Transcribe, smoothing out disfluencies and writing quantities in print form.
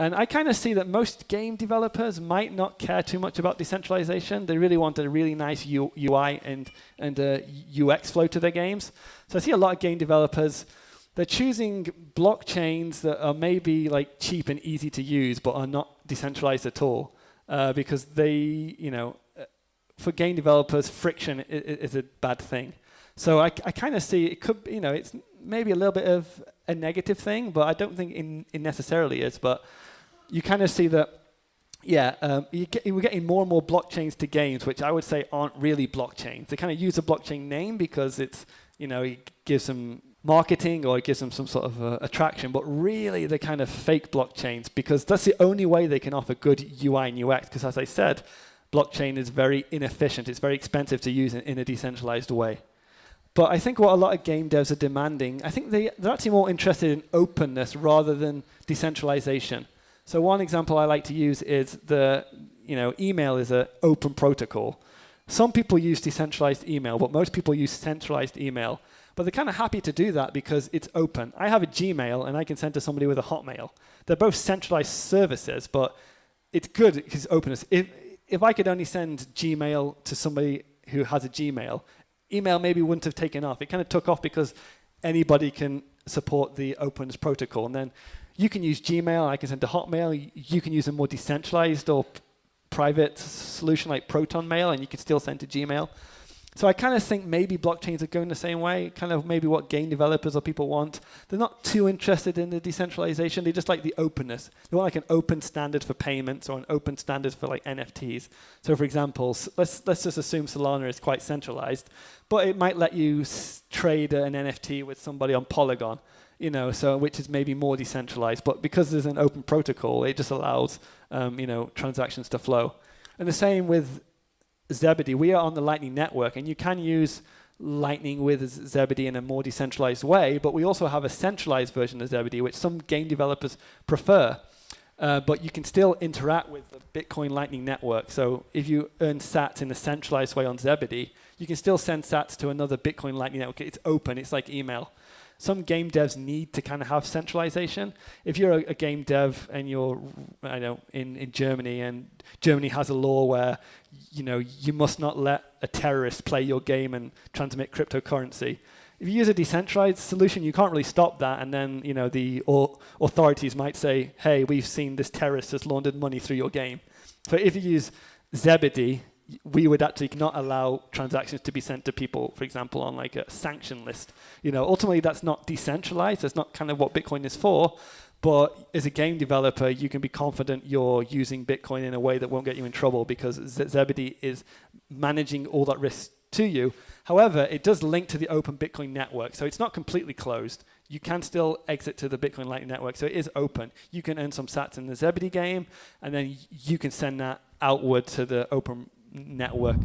And I kind of see that most game developers might not care too much about decentralization. They really want a really nice UI and UX flow to their games. So I see a lot of game developers, they're choosing blockchains that are maybe like cheap and easy to use, but are not decentralized at all. Because they, for game developers, friction is a bad thing. So I kind of see it could, it's maybe a little bit of a negative thing, but I don't think it necessarily is. But you kind of see that, we're getting more and more blockchains to games, which I would say aren't really blockchains. They kind of use a blockchain name because it's, it gives them marketing or it gives them some sort of attraction, but really they're kind of fake blockchains because that's the only way they can offer good UI and UX. Because as I said, blockchain is very inefficient. It's very expensive to use in a decentralized way. But I think what a lot of game devs are demanding, I think they're actually more interested in openness rather than decentralization. So one example I like to use is email is an open protocol. Some people use decentralized email, but most people use centralized email. But they're kind of happy to do that because it's open. I have a Gmail and I can send to somebody with a Hotmail. They're both centralized services, but it's good because it's openness. If I could only send Gmail to somebody who has a Gmail, email maybe wouldn't have taken off. It kind of took off because anybody can support the openness protocol. And then you can use Gmail, I can send to Hotmail. You can use a more decentralized or private solution like Proton Mail, and you can still send to Gmail. So I kind of think maybe blockchains are going the same way, kind of maybe what game developers or people want. They're not too interested in the decentralization. They just like the openness. They want like an open standard for payments or an open standard for like NFTs. So for example, let's just assume Solana is quite centralized, but it might let you trade an NFT with somebody on Polygon, so which is maybe more decentralized. But because there's an open protocol, it just allows transactions to flow. And the same with Zebedee. We are on the Lightning Network, and you can use Lightning with Zebedee in a more decentralized way, but we also have a centralized version of Zebedee, which some game developers prefer. But you can still interact with the Bitcoin Lightning Network. So if you earn sats in a centralized way on Zebedee, you can still send sats to another Bitcoin Lightning Network. It's open. It's like email. Some game devs need to kind of have centralization. If you're a game dev and you're, in Germany, and Germany has a law where, you must not let a terrorist play your game and transmit cryptocurrency. If you use a decentralized solution, you can't really stop that. And then, the authorities might say, hey, we've seen this terrorist has laundered money through your game. So if you use Zebedee, we would actually not allow transactions to be sent to people, for example, on like a sanction list. Ultimately, that's not decentralized. That's not kind of what Bitcoin is for. But as a game developer, you can be confident you're using Bitcoin in a way that won't get you in trouble because Zebedee is managing all that risk to you. However, it does link to the open Bitcoin network. So it's not completely closed. You can still exit to the Bitcoin Lightning Network. So it is open. You can earn some sats in the Zebedee game, and then you can send that outward to the open network.